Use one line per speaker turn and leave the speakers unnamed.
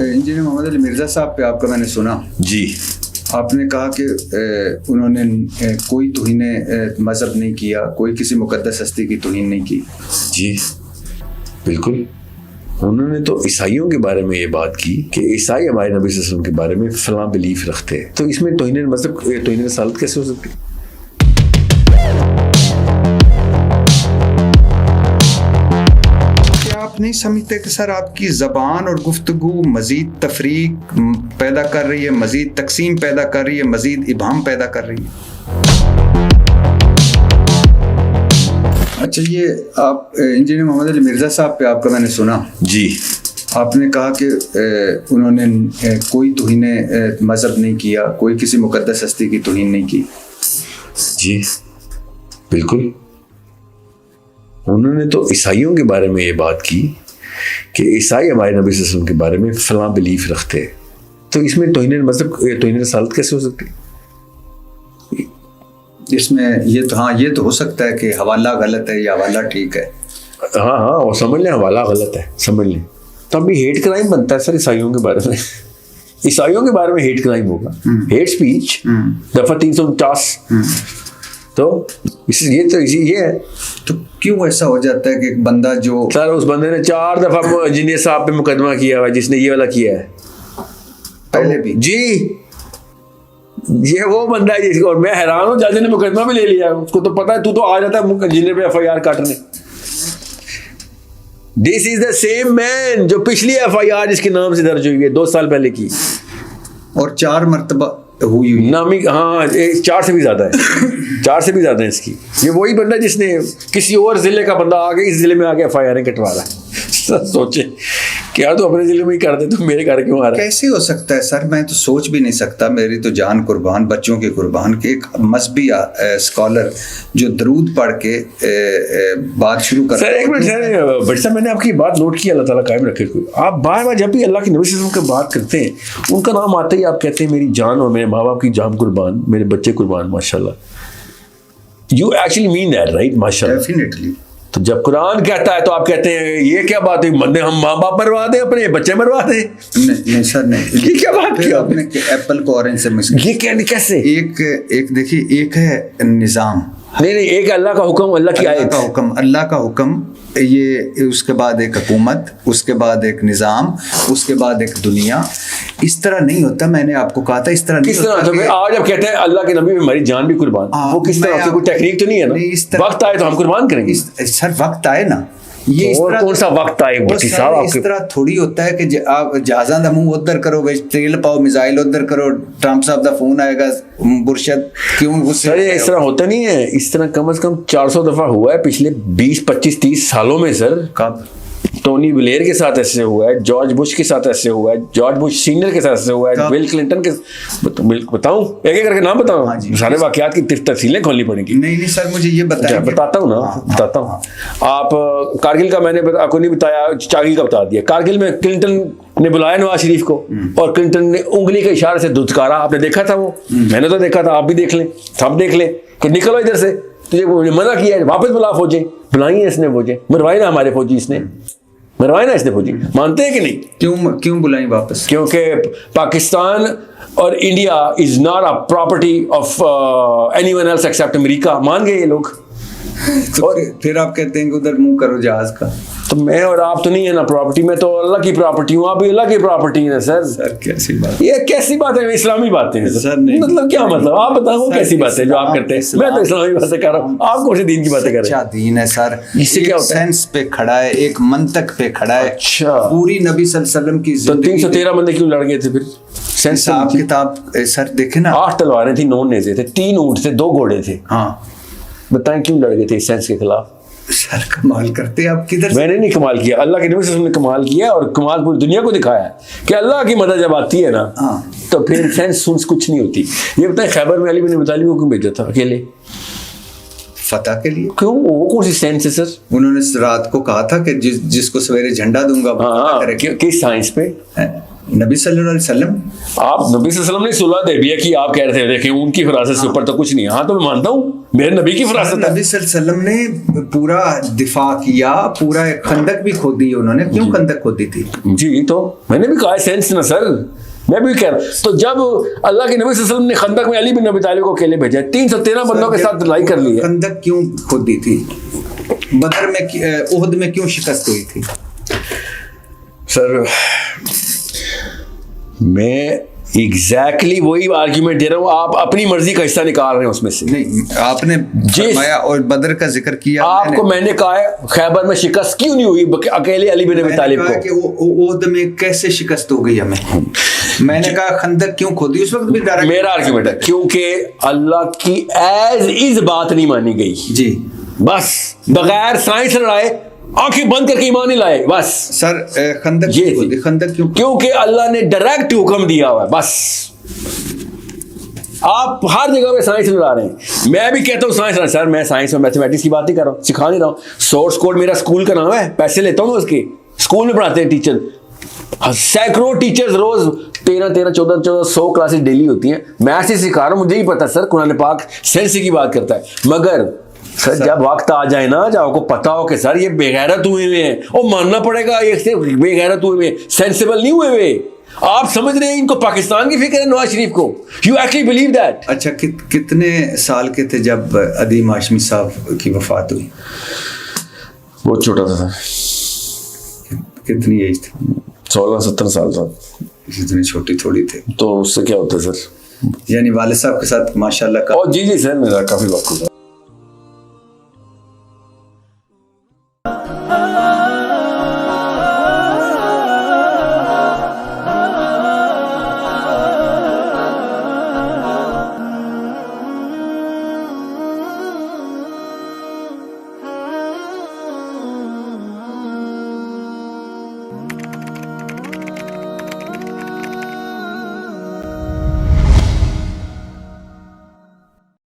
Engineer Mohammad Ali Mirza साहब पे आपका मैंने सुना
जी,
आपने कहा कि उन्होंने कोई तौहीन मज़हब नहीं किया, कोई किसी मुक़द्दस हस्ती की तौहीन नहीं की।
जी बिल्कुल। उन्होंने तो ईसाइयों के बारे में ये बात की कि ईसाई हमारे नबी सल्लल्लाहु अलैहि वसल्लम के बारे में फलां बिलीफ रखते हैं, तो इसमें तौहीन मज़हब, तौहीन रसालत कैसे हो सकती है?
आप नहीं समझते कि सर आपकी ज़बान और गुफ्तगू मज़ीद तफरीक पैदा कर रही है, मज़ीद तकसीम पैदा कर रही है, मज़ीद इबाहम पैदा कर रही है? अच्छा, ये आप इंजीनियर मोहम्मद अली मिर्ज़ा साहब पे आपका मैंने सुना
जी,
आपने कहा कि उन्होंने कोई तौहीन मज़हब नहीं किया, कोई किसी मुक़द्दस हस्ती की तौहीन नहीं की।
जी बिल्कुल। उन्होंने तो ईसाइयों के बारे में ये बात की कि ईसाई हमारे नबी सल्लल्लाहु अलैहि वसल्लम के बारे में फलां बिलीफ रखते हैं, तो इसमें तौहीन मज़हब, तौहीन रसालत कैसे हो सकती है?
इसमें ये तो हाँ, ये तो हो सकता है कि हवाला गलत है या हवाला ठीक है।
हाँ हाँ, और समझ लें हवाला गलत है, समझ लें, तो अभी हेट क्राइम बनता है सर ईसाइयों के बारे में। ईसाइयों के बारे में हेट क्राइम होगा, हेट स्पीच दफ़ा 349। तो ये है।
तो क्यों ऐसा हो जाता है कि एक बंदा जो
सर, उस बंदे ने 4 दफ़ा इंजीनियर साहब पे मुकदमा किया हुआ, जिसने ये वाला किया है
पहले भी।
जी, ये वो बंदा है जिसको, और मैं हैरान हूँ, जज ने मुकदमा भी ले लिया है। उसको तो पता है, तू तो आ जाता है इंजीनियर पे FIR काटने। This is the same man जो पिछली FIR जिसके नाम से दर्ज हुई है 2 साल पहले की,
और 4 मरतबा हुई
नामी। हाँ, 4 से भी ज्यादा है, 4 से भी ज्यादा है इसकी। ये वही बंदा जिसने किसी और जिले का बंदा आके इस जिले में आके FIR कटवा रहा है। सोचे क्या तो अपने जिले में ही कर दे, तो मेरे घर क्यों आ रहा है?
कैसे हो सकता है सर? मैं तो सोच भी नहीं सकता। मेरी तो जान कुर्बान, बच्चों के कुर्बान के एक मजहबी स्कॉलर जो दरूद पढ़ के बात शुरू कर।
सर एक मिनट सर, बट सर मैंने आपकी बात नोट की, अल्लाह ताला कायम रखे। आप बार बार जब भी अल्लाह के नबी सल्लल्लाहु अलैहि वसल्लम की बात करते हैं, उनका नाम आते ही आप कहते हैं मेरी जान और मेरे माँ बाप की जान कुर्बान, मेरे बच्चे कुर्बान। माशाल्लाह, you actually mean that, right? माशाल्लाह,
डेफिनेटली।
तो जब कुरान कहता है तो आप कहते हैं ये क्या बात है, हम माँ बाप मरवा दें, अपने बच्चे मरवा दें?
नहीं सर, नहीं।
ये क्या बात की आपने?
एप्पल को ऑरेंज से मिस,
ये क्या, कैसे?
एक देखिए, एक है निज़ाम,
नहीं, एक अल्लाह का हुक्म, अल्लाह की आयत,
अल्लाह का हुक्म, ये उसके बाद एक हुकूमत, उसके बाद एक निज़ाम, उसके बाद एक दुनिया। इस तरह नहीं होता। मैंने आपको कहा था इस तरह नहीं होता।
आज आप कहते हैं अल्लाह के नबी में हमारी जान भी कुर्बान, वो किस तरह से? कोई टेक्निक तो नहीं है ना? वक्त आए तो हम कुर्बान करेंगे।
सर वक्त आए ना, ये इस तरह
कौन सा वक्त आए भट्टी साहब?
इस तरह थोड़ी होता है कि आप जहाज़ां दा मुंह उधर करो, तेल पाओ, मिसाइल उधर करो, ट्रम्प साहब दा फोन आएगा, बुरशद क्यों?
सर ये इस तरह होता नहीं है। इस तरह कम से कम 400 दफा हुआ है पिछले 20, 25, 30 सालों में सर।
कब?
टोनी ब्लेयर के साथ ऐसे हुआ है, जॉर्ज बुश के साथ ऐसे हुआ है, जॉर्ज बुश सीनियर के साथ ऐसे हुआ है, बिल क्लिंटन के। बताऊं एक एक करके नाम बताऊं?
हाँ जी,
सारे वाकयात की तफसीलें खोलनी पड़ेंगी।
नहीं सर, मुझे ये बताइए।
बताता हूँ ना, बताता हूँ। आप कारगिल का मैंने आपको नहीं बताया, चागिल का बता दिया। कारगिल में क्लिंटन ने बुलाया नवाज शरीफ को, और क्लिंटन ने उंगली के इशारे से धुतकारा। आपने देखा था वो? मैंने तो देखा था, आप भी देख लें, सब देख लें कि निकलो इधर से, तुझे मना किया है, वापस बुला फौजें। बुलाई है इसने फौजें, मरवाई ना हमारे फौजी, इसने मरवाए ना इसने फौजी। मानते हैं कि नहीं?
क्यों बुलाई वापस?
क्योंकि पाकिस्तान और India is not a property of anyone else except America. मान गए ये लोग।
तो फिर आप कहते हैं कि उधर मुंह करो जहाज का।
तो मैं और आप तो नहीं है ना प्रॉपर्टी, मैं तो अल्लाह की प्रॉपर्टी हूँ, आप भी अल्लाह की प्रॉपर्टी है सर।
सर कैसी बात?
ये कैसी बात है? इस्लामी बातें हैं
सर। नहीं,
मतलब क्या मतलब? आप बताओ कैसी बात है जो आप करते हैं? मैं तो इस्लामी बातें कर रहा हूँ, आप कौन सी दीन की बातें कर रहे हैं?
अच्छा दीन है सर,
इससे क्या होता है?
सेंस पे खड़ा है, एक मंतक पे खड़ा है।
अच्छा,
पूरी नबी सल्लल्लाहु अलैहि वसल्लम की
तो 313 बंदे क्यों लड़ गए थे फिर? सेंस
किताब सर देखे ना,
8 तलवारें थी, 9 नेज़े थे, 3 ऊंट थे, 2 घोड़े थे।
हाँ
बताएं क्यों लड़ गए थे इस सेंस के खिलाफ?
सर कमाल करते हैं आप। किधर? मैंने
नहीं कमाल किया, अल्लाह के नबी ने कमाल किया, और कमाल पूरी दुनिया को दिखाया है कि अल्लाह की मदद जब आती है ना, तो फिर सेंस सुन्स कुछ नहीं होती। ये बताएं खैबर में अली बिन अबी तालिब को क्यों भेजा था अकेले?
फतह के लिए।
क्यों? वो कौन सी सेंस है सर?
उन्होंने रात को कहा था कि जिसको सवेरे झंडा दूंगा।
किस साइंस पे?
نبی صلی اللہ علیہ وسلم.
آپ نبی صلی اللہ علیہ وسلم نے صلح حدیبیہ کی آپ کہہ رہے تھے دیکھیں ان کی فراست سے اوپر تو کچھ نہیں. ہاں تو میں مانتا ہوں میرے نبی کی فراست ہے.
نبی صلی اللہ علیہ وسلم نے پورا دفاع کیا, پورا ایک خندق بھی کھودی انہوں نے. کیوں خندق کھودی تھی؟
جی تو میں نے بھی کہا سینس نا سر, میں بھی کہہ رہا ہوں. تو جب اللہ کے نبی صلی اللہ علیہ وسلم نے خندق میں علی بن ابی طالب کو اکیلے بھیجا, 313 بندوں کے ساتھ لڑائی کر لی ہے.
خندق کیوں کھودی تھی؟ بدر میں احد میں کیوں شکست ہوئی تھی؟
سر میں ایگزیکٹلی وہی آرگیومنٹ دے رہا ہوں, آپ اپنی مرضی کا حصہ نکال رہے ہیں اس میں سے.
نہیں, آپ نے فرمایا اور بدر کا ذکر کیا.
آپ کو میں نے کہا ہے خیبر میں شکست کیوں نہیں ہوئی اکیلے علی بن ابی طالب کو؟
کہ احد میں کیسے شکست ہو گئی ہمیں. میں نے کہا خندق کیوں کھودی اس وقت بھی.
میرا آرگیومنٹ ہے کیونکہ اللہ کی ایز از بات نہیں مانی گئی.
جی
بس بغیر سائنس لڑائے آنکھیں بند کر کے ایمان نہیں لائے بس.
سر خندق
یہ
خندق کیوں؟
کیونکہ اللہ نے ڈائریکٹ حکم دیا ہوا ہے بس. آپ ہر جگہ پہ سائنس لڑا رہے ہیں. میں بھی کہتا ہوں سائنس. سر میں سائنس اور میتھمیٹکس کی بات نہیں کر رہا ہوں, سکھا نہیں رہا ہوں. سورس کوڈ میرا اسکول کا نام ہے, پیسے لیتا ہوں اس کے. اسکول میں پڑھاتے ہیں ٹیچر, سینکڑوں ٹیچرز روز 13-14-100 کلاسز ڈیلی ہوتی ہیں. میں ایسے سکھا رہا ہوں, مجھے ہی پتا سر قرآن پاک سینس کی بات کرتا ہے. مگر سر جب وقت آ جائے نا, جب آپ کو پتا ہو کہ سر یہ بے غیرت ہوئے ہوئے ہیں, اور ماننا پڑے گا یہ صرف بے غیرت ہوئے ہوئے, سینسیبل نہیں ہوئے ہوئے. آپ سمجھ رہے ہیں ان کو پاکستان کی فکر ہے نواز شریف کو. You actually believe that.
اچھا کتنے سال کے تھے جب عدیم ہاشمی صاحب کی وفات ہوئی؟
بہت چھوٹا تھا سر.
کتنی ایج تھی؟
16-17 سال تھا.
اتنی چھوٹی تھوڑی تھی
تو اس سے کیا ہوتا ہے سر؟
یعنی والد صاحب کے ساتھ ماشاء اللہ کا.
جی جی سر میرا کافی وقت ہوتا.